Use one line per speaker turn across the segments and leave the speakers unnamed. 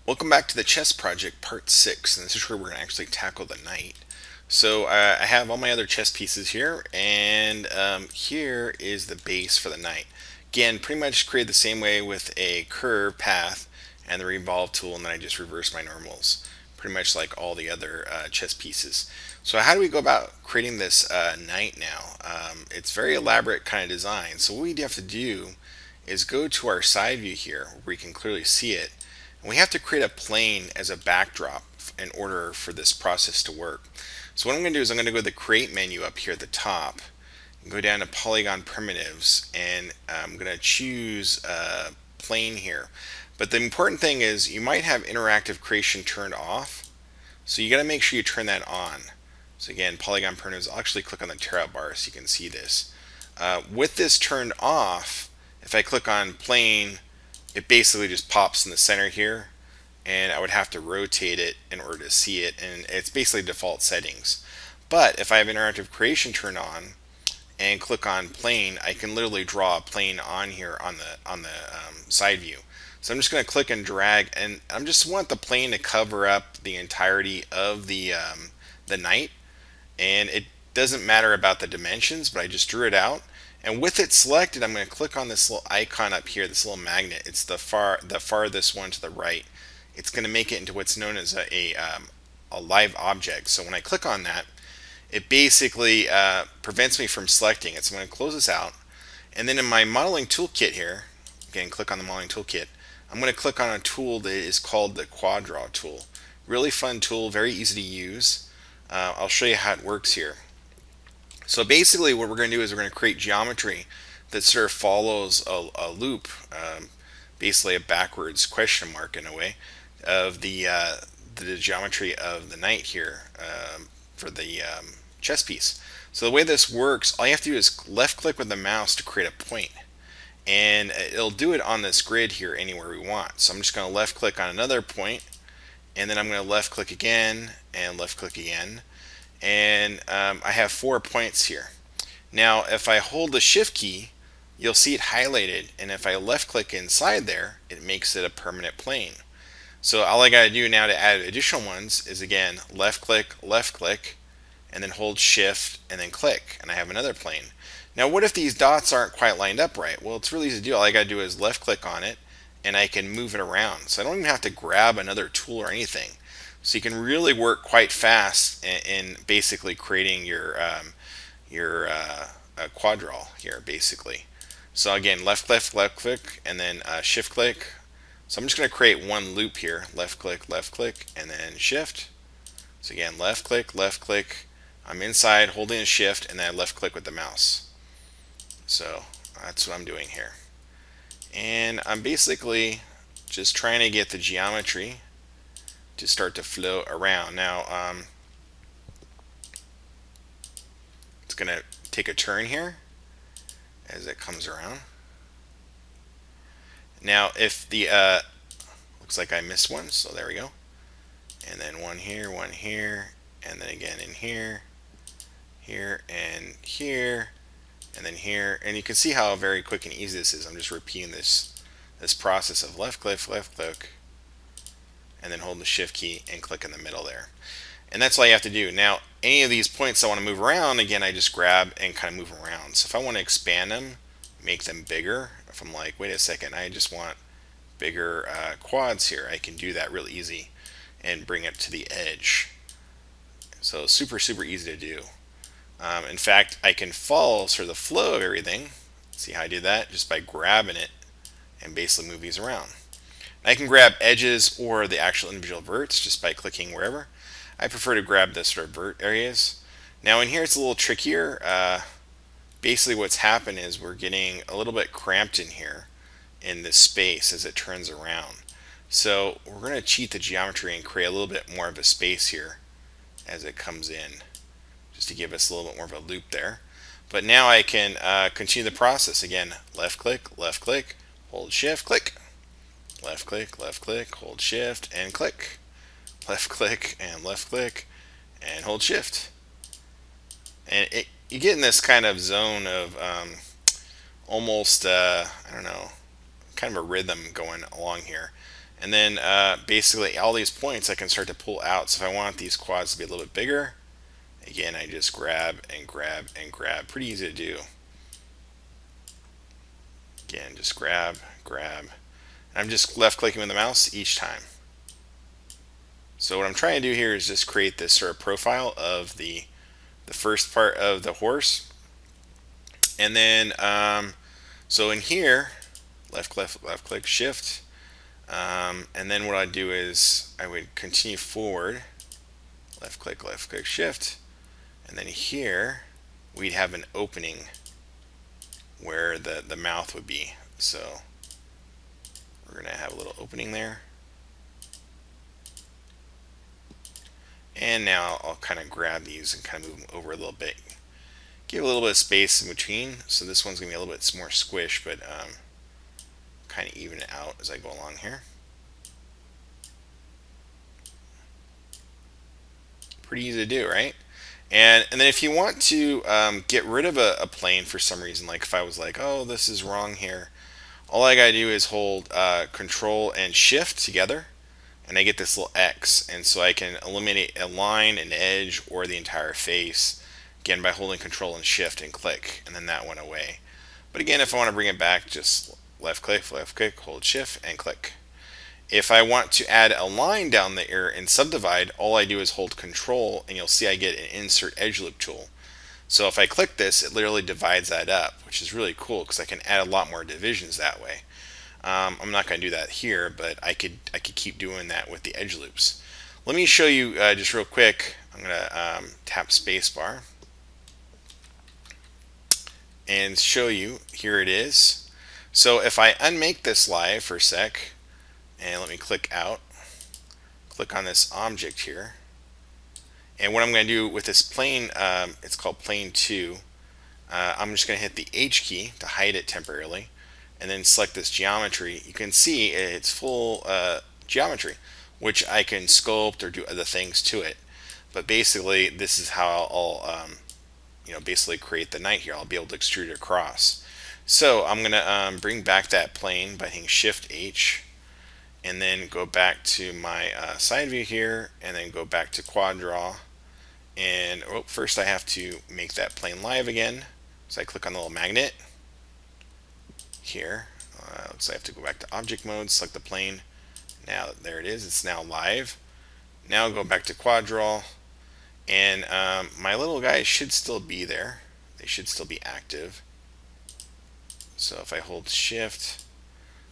Welcome back to the chess project part 6, and this is where we're going to actually tackle the knight. So I have all my other chess pieces here, and here is the base for the knight. Again, pretty much created the same way with a curve path and the revolve tool, and then I just reverse my normals, pretty much like all the other chess pieces. So how do we go about creating this knight now? It's very elaborate kind of design, so what we have to do is go to our side view here, where we can clearly see it, and we have to create a plane as a backdrop in order for this process to work. So what I'm going to do is I'm going to go to the create menu up here at the top and go down to polygon primitives, and I'm going to choose plane here. But the important thing is you might have interactive creation turned off, so you got to make sure you turn that on. So again, polygon primitives, I'll actually click on the tear out bar so you can see this. With this turned off, if I click on plane, it basically just pops in the center here, and I would have to rotate it in order to see it, and it's basically default settings. But if I have interactive creation turned on and click on plane, I can literally draw a plane on here on the side view. So I'm just going to click and drag, and I just want the plane to cover up the entirety of the knight, and it doesn't matter about the dimensions, but I just drew it out. And with it selected, I'm going to click on this little icon up here, this little magnet. It's the farthest one to the right. It's going to make it into what's known as a live object. So when I click on that, it basically prevents me from selecting it. So I'm going to close this out. And then in my modeling toolkit here, again, click on the modeling toolkit, I'm going to click on a tool that is called the Quad Draw tool. Really fun tool, very easy to use. I'll show you how it works here. So basically what we're going to do is we're going to create geometry that sort of follows a loop, basically a backwards question mark in a way, of the geometry of the knight here for the chess piece. So the way this works, all you have to do is left click with the mouse to create a point, and it'll do it on this grid here anywhere we want. So I'm just going to left click on another point, and then I'm going to left click again and left click again, and I have 4 points here. Now if I hold the shift key, you'll see it highlighted, and if I left click inside there, it makes it a permanent plane. So all I got to do now to add additional ones is again left click, and then hold shift and then click, and I have another plane. Now what if these dots aren't quite lined up right? Well, it's really easy to do. All I got to do is left click on it, and I can move it around. So I don't even have to grab another tool or anything. So you can really work quite fast in basically creating your quad draw here basically. So again, left click, and then shift click. So I'm just going to create one loop here, left click, and then shift. So again, left click. I'm inside holding a shift, and then I left click with the mouse. So that's what I'm doing here. And I'm basically just trying to get the geometry to start to flow around. Now it's going to take a turn here as it comes around. Now if the looks like I missed one, so there we go. And then one here, and then again in here, and here, and then here. And you can see how very quick and easy this is. I'm just repeating this process of left click, and then hold the shift key and click in the middle there. And that's all you have to do. Now any of these points I want to move around, again I just grab and kind of move around. So if I want to expand them, make them bigger, if I'm like, wait a second, I just want bigger quads here, I can do that real easy and bring it to the edge. So super easy to do. In fact, I can follow sort of the flow of everything. See how I do that? Just by grabbing it and basically move these around. I can grab edges or the actual individual verts just by clicking wherever. I prefer to grab the sort of vert areas. Now in here it's a little trickier. Basically what's happened is we're getting a little bit cramped in here in this space as it turns around. So we're going to cheat the geometry and create a little bit more of a space here as it comes in, just to give us a little bit more of a loop there. But now I can continue the process. Again, left click, hold shift, click, left click, hold shift, and click, left click, and hold shift. And you get in this kind of zone of almost, I don't know, kind of a rhythm going along here. And then basically all these points I can start to pull out. So if I want these quads to be a little bit bigger, again, I just grab and grab and grab. Pretty easy to do. Again, just grab, grab. I'm just left clicking with the mouse each time. So what I'm trying to do here is just create this sort of profile of the first part of the horse. And then, so in here, left click, shift. And then what I'd do is I would continue forward, left click, shift. And then here, we'd have an opening where the mouth would be. So we're going to have a little opening there. And now I'll kind of grab these and kind of move them over a little bit. Give a little bit of space in between. So this one's going to be a little bit more squish, but kind of even it out as I go along here. Pretty easy to do, right? And then if you want to get rid of a plane for some reason, like if I was like, oh, this is wrong here, all I gotta do is hold Control and Shift together, and I get this little X, and so I can eliminate a line, an edge, or the entire face, again by holding Control and Shift and click, and then that went away. But again, if I want to bring it back, just left click, hold Shift, and click. If I want to add a line down there and subdivide, all I do is hold Control, and you'll see I get an Insert Edge Loop tool. So if I click this, it literally divides that up, which is really cool because I can add a lot more divisions that way. I'm not going to do that here, but I could keep doing that with the edge loops. Let me show you just real quick. I'm going to tap spacebar and show you. Here it is. So if I unmake this live for a sec, and let me click out, click on this object here, and what I'm going to do with this plane, it's called plane 2. I'm just going to hit the H key to hide it temporarily, and then select this geometry. You can see it's full geometry, which I can sculpt or do other things to it. But basically, this is how I'll basically create the knight here. I'll be able to extrude it across. So I'm going to bring back that plane by hitting Shift H, and then go back to my side view here, and then go back to Quad Draw. And first I have to make that plane live again. So I click on the little magnet here. Looks like I have to go back to object mode, select the plane. Now there it is, it's now live. Now go back to Quad Draw, and my little guys should still be there. They should still be active. So if I hold Shift,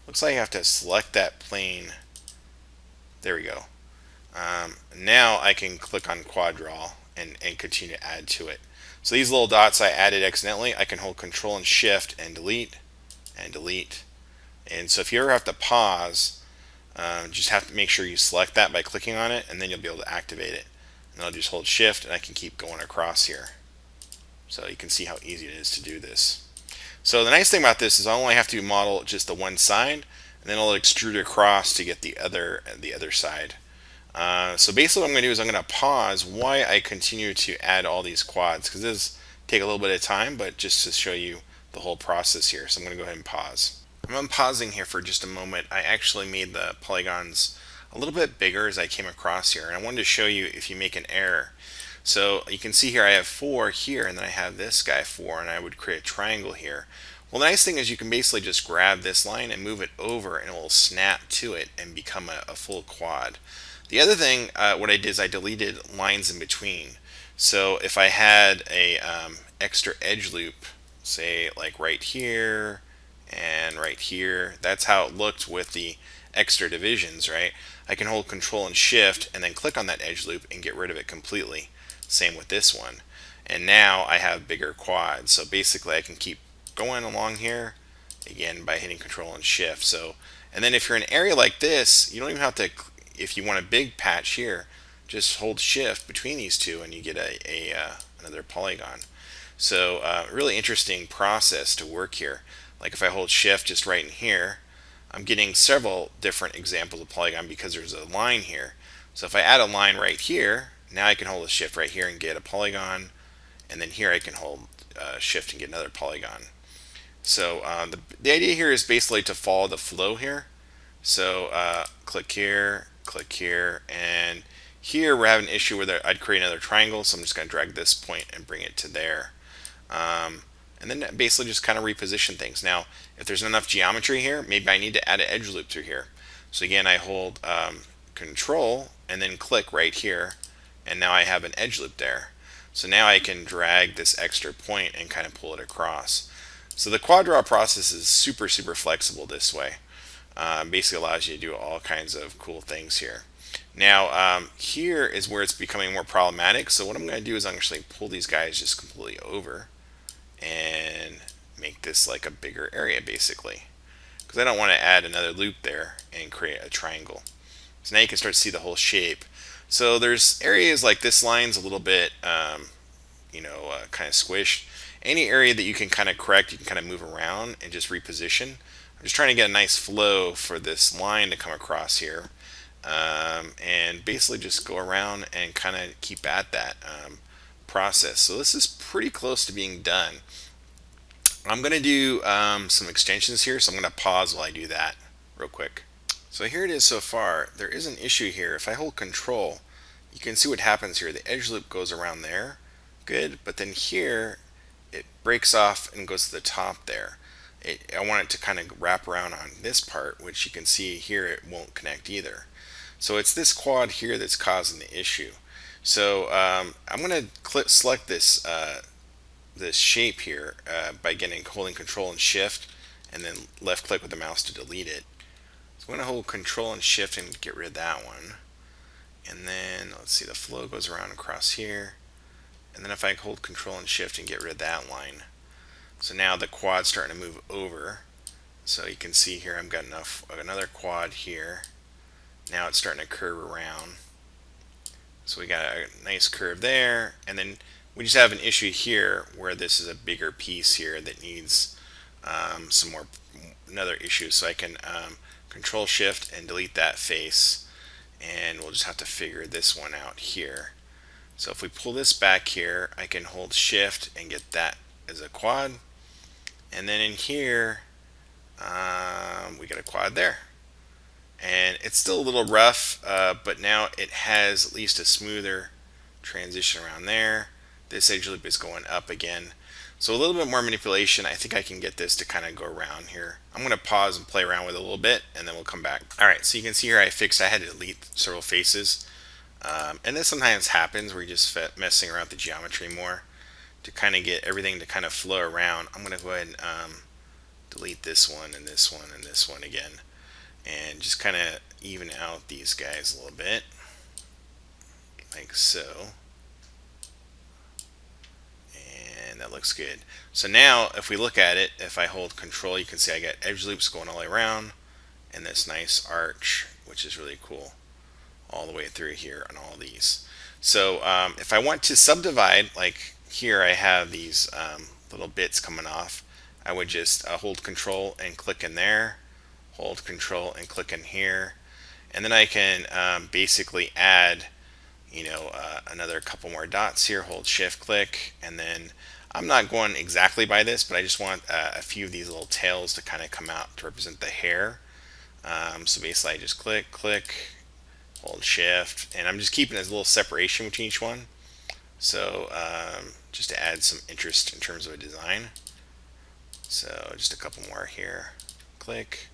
looks like I have to select that plane. There we go. Now I can click on Quad Draw and continue to add to it. So these little dots I added accidentally, I can hold Control and Shift and delete and delete. And so if you ever have to pause, just have to make sure you select that by clicking on it, and then you'll be able to activate it. And I'll just hold Shift, and I can keep going across here. So you can see how easy it is to do this. So the nice thing about this is I only have to model just the one side, and then I'll extrude across to get the other side. So basically what I'm going to do is I'm going to pause while I continue to add all these quads, because this does take a little bit of time, but just to show you the whole process here. So I'm going to go ahead and pause. I'm unpausing here for just a moment. I actually made the polygons a little bit bigger as I came across here, and I wanted to show you if you make an error. So you can see here I have 4 here, and then I have this guy 4, and I would create a triangle here. Well, the nice thing is you can basically just grab this line and move it over, and it will snap to it and become a full quad. The other thing, what I did is I deleted lines in between. So if I had a extra edge loop, say like right here and right here, that's how it looked with the extra divisions, right? I can hold Control and Shift and then click on that edge loop and get rid of it completely. Same with this one. And now I have bigger quads. So basically I can keep going along here, again by hitting Control and Shift. So, and then if you're in an area like this, you don't even have to, if you want a big patch here, just hold Shift between these two and you get another polygon. So really interesting process to work here. Like if I hold Shift just right in here, I'm getting several different examples of polygon because there's a line here. So if I add a line right here, now I can hold a Shift right here and get a polygon, and then here I can hold Shift and get another polygon. So the idea here is basically to follow the flow here. So click here, and here we're having an issue where I'd create another triangle, so I'm just going to drag this point and bring it to there. And then basically just kind of reposition things. Now, if there's enough geometry here, maybe I need to add an edge loop through here. So again, I hold Control and then click right here, and now I have an edge loop there. So now I can drag this extra point and kind of pull it across. So the quad draw process is super flexible this way. Basically allows you to do all kinds of cool things here. Now here is where it's becoming more problematic. So what I'm going to do is I'm actually pull these guys just completely over and make this like a bigger area basically, because I don't want to add another loop there and create a triangle. So now you can start to see the whole shape. So there's areas like this line's a little bit kind of squished. Any area that you can kind of correct, you can kind of move around and just reposition. I'm just trying to get a nice flow for this line to come across here, and basically just go around and kind of keep at that process. So this is pretty close to being done. I'm going to do some extensions here, so I'm going to pause while I do that real quick. So here it is so far. There is an issue here. If I hold Control, you can see what happens here. The edge loop goes around there. Good. But then here, it breaks off and goes to the top there. I want it to kind of wrap around on this part, which you can see here it won't connect either. So it's this quad here that's causing the issue. So I'm going to select this shape here by holding Control and Shift, and then left click with the mouse to delete it. So I'm going to hold Control and Shift and get rid of that one. And then let's see, the flow goes around across here. And then if I hold Control and Shift and get rid of that line, so now the quad's starting to move over. So you can see here I've got another quad here. Now it's starting to curve around. So we got a nice curve there, and then we just have an issue here where this is a bigger piece here that needs another issue. So I can Control Shift and delete that face, and we'll just have to figure this one out here. So if we pull this back here, I can hold Shift and get that as a quad, and then in here we got a quad there. And it's still a little rough, but now it has at least a smoother transition around there. This edge loop is going up again. So a little bit more manipulation. I think I can get this to kind of go around here. I'm going to pause and play around with it a little bit, and then we'll come back. Alright, so you can see here I had to delete several faces. And this sometimes happens where you're just messing around with the geometry more to kind of get everything to kind of flow around. I'm going to go ahead and delete this one and this one and this one again, and just kind of even out these guys a little bit, like so. And that looks good. So now if we look at it, if I hold Control, you can see I got edge loops going all the way around and this nice arch, which is really cool, all the way through here on all these. So if I want to subdivide, like here I have these little bits coming off, I would just hold Control and click in there, hold Control and click in here, and then I can basically add another couple more dots here. Hold Shift click, and then I'm not going exactly by this, but I just want a few of these little tails to kind of come out to represent the hair. So basically I just click, hold Shift, and I'm just keeping this little separation between each one, so just to add some interest in terms of a design. So just a couple more here, click,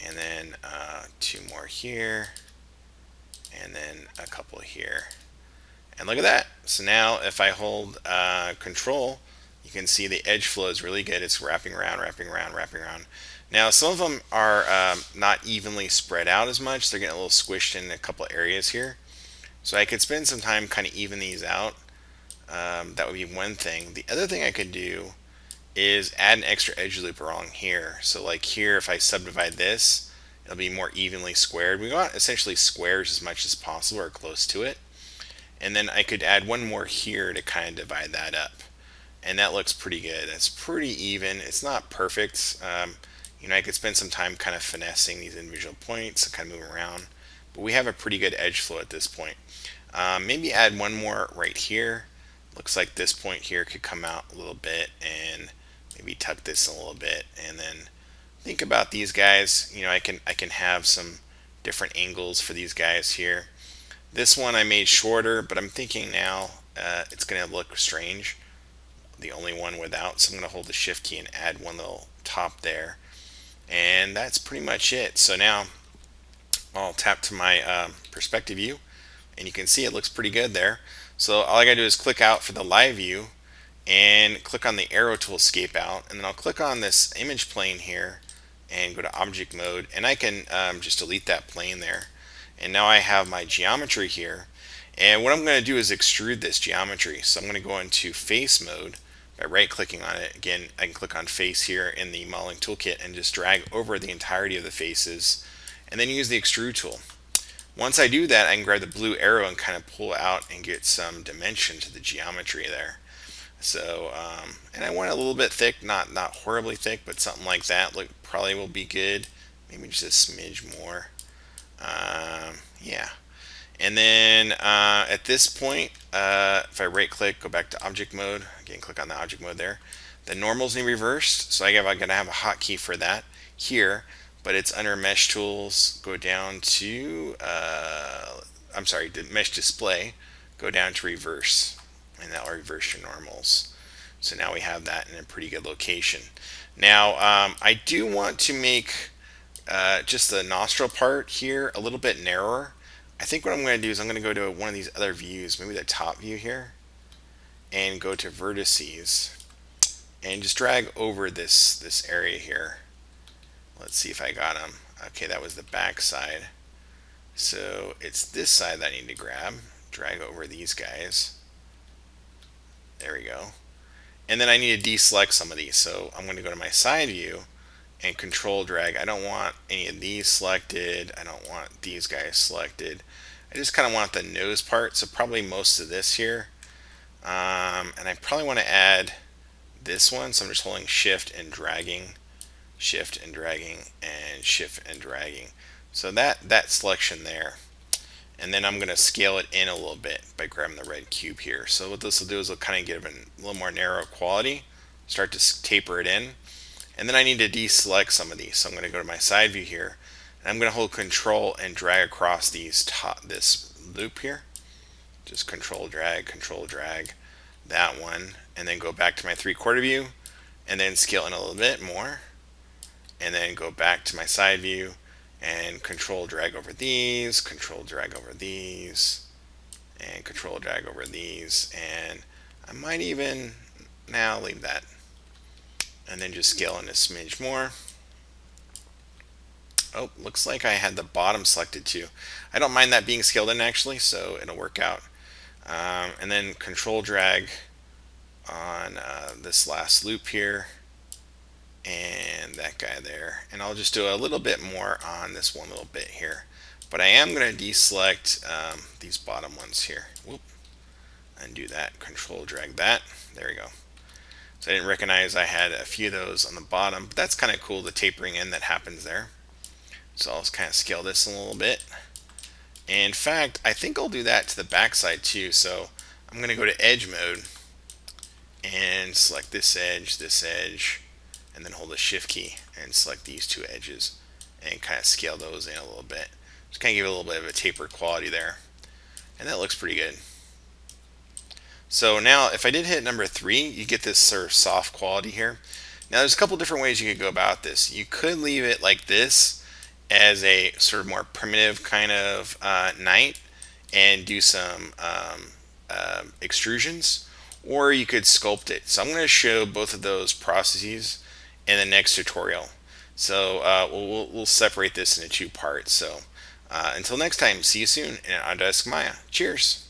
and then two more here, and then a couple here, and look at that. So now if I hold Control, you can see the edge flow is really good. It's wrapping around. Now some of them are not evenly spread out as much. They're getting a little squished in a couple areas here, so I could spend some time kind of even these out. That would be one thing. The other thing I could do is add an extra edge loop along here. So like here, if I subdivide this, it'll be more evenly squared. We want essentially squares as much as possible or close to it. And then I could add one more here to kind of divide that up. And that looks pretty good. It's pretty even. It's not perfect. I could spend some time kind of finessing these individual points and kind of moving around. But we have a pretty good edge flow at this point. Maybe add one more right here. Looks like this point here could come out a little bit, and maybe tuck this a little bit, and then think about these guys. I can have some different angles for these guys here. This one I made shorter, but I'm thinking now it's going to look strange. The only one without, so I'm going to hold the shift key and add one little top there. And that's pretty much it. So now I'll tap to my perspective view, and you can see it looks pretty good there. So all I gotta do is click out for the live view and click on the arrow to escape out, and then I'll click on this image plane here and go to object mode, and I can just delete that plane there. And now I have my geometry here, and what I'm going to do is extrude this geometry. So I'm going to go into face mode by right clicking on it. Again, I can click on face here in the modeling toolkit and just drag over the entirety of the faces, and then use the extrude tool. Once I do that, I can grab the blue arrow and kind of pull out and get some dimension to the geometry there. So, and I want it a little bit thick, not horribly thick, but something like that probably will be good. Maybe just a smidge more. Yeah. And then at this point, if I right click, go back to object mode, again click on the object mode there. The normal's in reversed, so I'm going to have a hotkey for that here, but it's under mesh tools, go down to, I'm sorry, the mesh display, go down to reverse, and that'll reverse your normals. So now we have that in a pretty good location. Now I do want to make just the nostril part here a little bit narrower. I think what I'm going to do is I'm going to go to one of these other views, maybe the top view here, and go to vertices and just drag over this area here. Let's see if I got them. Okay, that was the back side. So it's this side that I need to grab. Drag over these guys. There we go. And then I need to deselect some of these. So I'm going to go to my side view and control drag. I don't want any of these selected. I don't want these guys selected. I just kind of want the nose part, so probably most of this here. And I probably want to add this one, so I'm just holding shift and dragging, shift and dragging, and shift and dragging. So that selection there. And then I'm going to scale it in a little bit by grabbing the red cube here. So what this will do is it'll kind of give it a little more narrow quality, start to taper it in. And then I need to deselect some of these. So I'm going to go to my side view here, and I'm going to hold control and drag across this loop here. Just control drag that one, and then go back to my 3/4 view, and then scale in a little bit more, and then go back to my side view and control drag over these, control drag over these, and control drag over these, and I might even now leave that. And then just scale in a smidge more. Oh, looks like I had the bottom selected too. I don't mind that being scaled in actually, so it'll work out. And then control drag on this last loop here, and that guy there. And I'll just do a little bit more on this one little bit here. But I am going to deselect these bottom ones here. Whoop. Undo that, control drag that. There we go. So I didn't recognize I had a few of those on the bottom, but that's kind of cool, the tapering in that happens there. So I'll just kind of scale this a little bit. And in fact, I think I'll do that to the back side too. So I'm going to go to edge mode and select this edge, and then hold the shift key and select these two edges and kind of scale those in a little bit. Just kind of give it a little bit of a tapered quality there. And that looks pretty good. So now if I did hit number 3, you get this sort of soft quality here. Now there's a couple different ways you could go about this. You could leave it like this as a sort of more primitive kind of night and do some extrusions, or you could sculpt it. So I'm going to show both of those processes in the next tutorial. So we'll separate this into 2 parts. So until next time, see you soon in Autodesk Maya. Cheers!